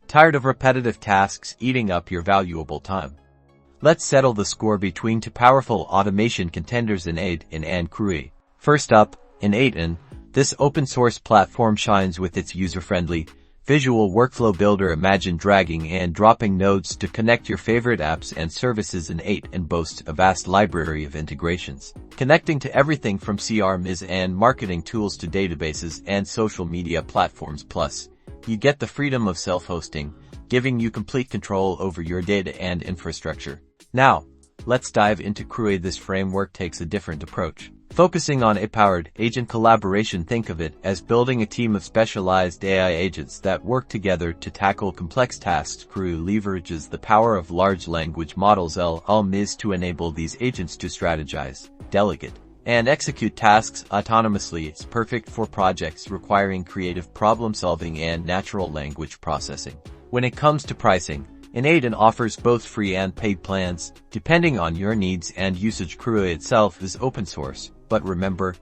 Tired of repetitive tasks eating up your valuable time? Let's settle the score between two powerful automation contenders in N8N and CrewAI. First up, N8N. This open-source platform shines with its user-friendly, visual workflow builder. Imagine dragging and dropping nodes to connect your favorite apps and services. N8N boasts a vast library of integrations, connecting to everything from CRMs and marketing tools to databases and social media platforms. Plus, you get the freedom of self-hosting, giving you complete control over your data and infrastructure. Now, let's dive into CrewAI. This framework takes a different approach, focusing on AI-powered agent collaboration. Think of it as building a team of specialized AI agents that work together to tackle complex tasks. CrewAI leverages the power of large language models (LLMs) to enable these agents to strategize, delegate, and execute tasks autonomously. It's perfect for projects requiring creative problem-solving and natural language processing. When it comes to pricing, N8N offers both free and paid plans, depending on your needs and usage. CrewAI itself is open source, but remember,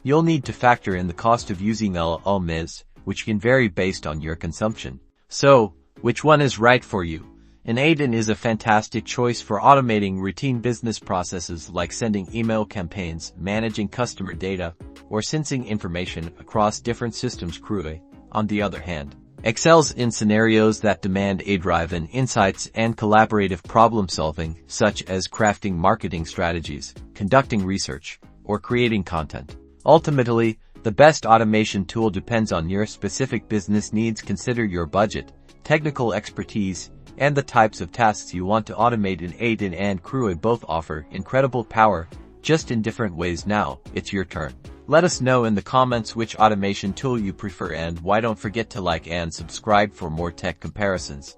you'll need to factor in the cost of using LLMs, which can vary based on your consumption. So, which one is right for you? N8N is a fantastic choice for automating routine business processes like sending email campaigns, managing customer data, or sensing information across different systems. CrewAI, on the other hand, excels in scenarios that demand AI-driven insights and collaborative problem-solving, such as crafting marketing strategies, conducting research, or creating content. Ultimately, the best automation tool depends on your specific business needs. Consider your budget, technical expertise, and the types of tasks you want to automate. N8N and CrewAI both offer incredible power, just in different ways. Now, it's your turn. Let us know in the comments which automation tool you prefer, and why. Don't forget to like and subscribe for more tech comparisons.